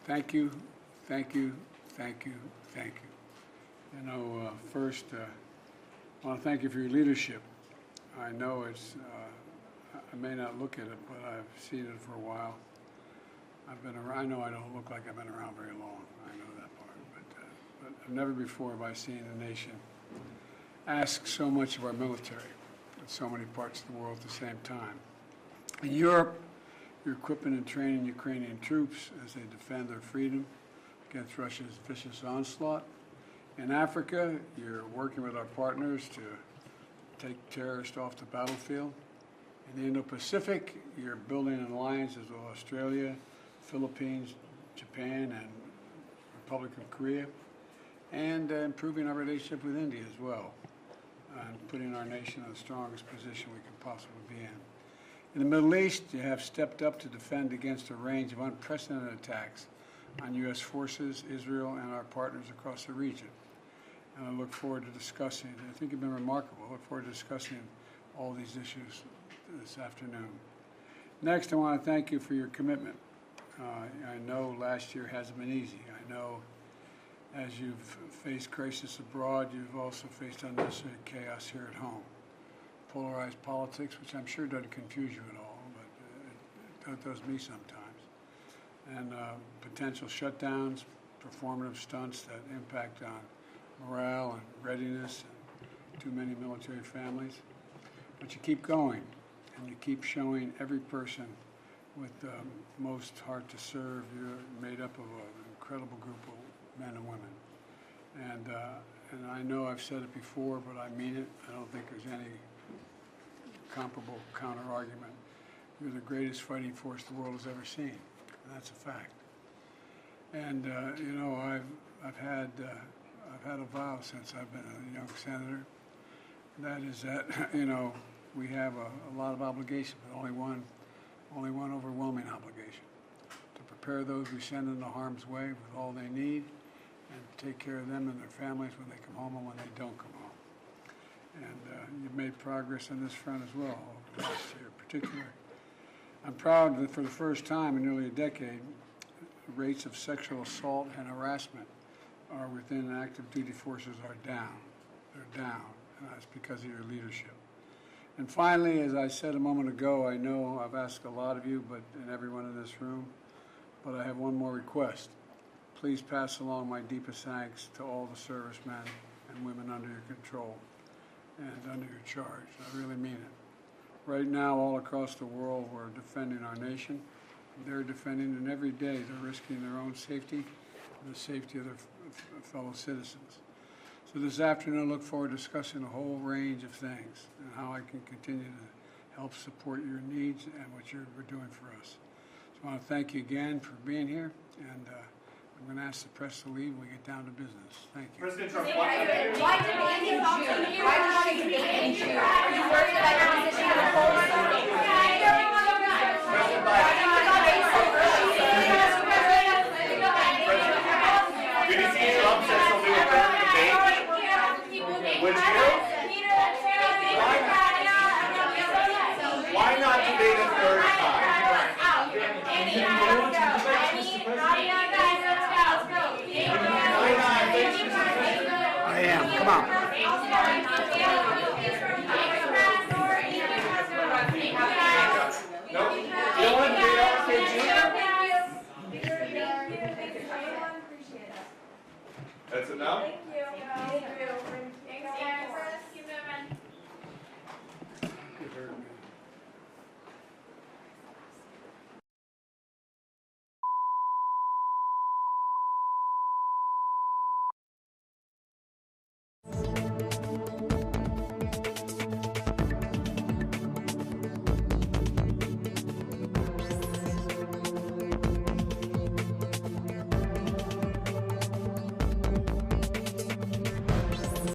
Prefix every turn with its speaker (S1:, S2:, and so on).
S1: Thank you, thank you, thank you, thank you. You know, first, I want to thank you for your leadership. I know I may not look at it, but I've seen it for a while. I've been around, I know I don't look like I've been around very long. I know that part, but I've never before have I seen a nation ask so much of our military in so many parts of the world at the same time. In Europe, you're equipping and training Ukrainian troops as they defend their freedom against Russia's vicious onslaught. In Africa, you're working with our partners to take terrorists off the battlefield. In the Indo-Pacific, you're building an alliance with Australia, Philippines, Japan, and Republic of Korea, and improving our relationship with India as well, and putting our nation in the strongest position we can possibly be in. In the Middle East, you have stepped up to defend against a range of unprecedented attacks on U.S. forces, Israel, and our partners across the region. And I look forward to discussing, I think you've been remarkable. I look forward to discussing all these issues this afternoon. Next, I want to thank you for your commitment. I know last year hasn't been easy. I know as you've faced crisis abroad, you've also faced unnecessary chaos here at home. Polarized politics, which I'm sure doesn't confuse you at all, but it does me sometimes. And potential shutdowns, performative stunts that impact on morale and readiness and too many military families. But you keep going, and you keep showing every person with the most heart to serve. You're made up of an incredible group of men and women. And I know I've said it before, but I mean it. I don't think there's any comparable counter-argument. You're the greatest fighting force the world has ever seen, and that's a fact. And you know, I've had a vow since I've been a young senator. That is that you know, we have a lot of obligation, but only one overwhelming obligation: to prepare those we send into harm's way with all they need, and take care of them and their families when they come home and when they don't come home. And you've made progress on this front as well over the last year in particular. I'm proud that for the first time in nearly a decade, rates of sexual assault and harassment are within active duty forces are down. They're down, and that's because of your leadership. And finally, as I said a moment ago, I know I've asked a lot of you, and everyone in this room, but I have one more request. Please pass along my deepest thanks to all the servicemen and women under your control and under your charge. I really mean it. Right now, all across the world, we're defending our nation. They're defending, and every day they're risking their own safety and the safety of their fellow citizens. So this afternoon, I look forward to discussing a whole range of things and how I can continue to help support your needs and what you're doing for us. So I want to thank you again for being here, and I'm going to ask the press to leave when we get down to business. Thank you.
S2: President Trump,
S3: Why debate in June? Why not debate in June? You worked about your position in the whole summer.
S2: Did you see Trump says he'll do a third debate? Would you? Why not debate a third time?
S1: I am. Come on.
S2: No? You don't want to debate on stage either? That's enough?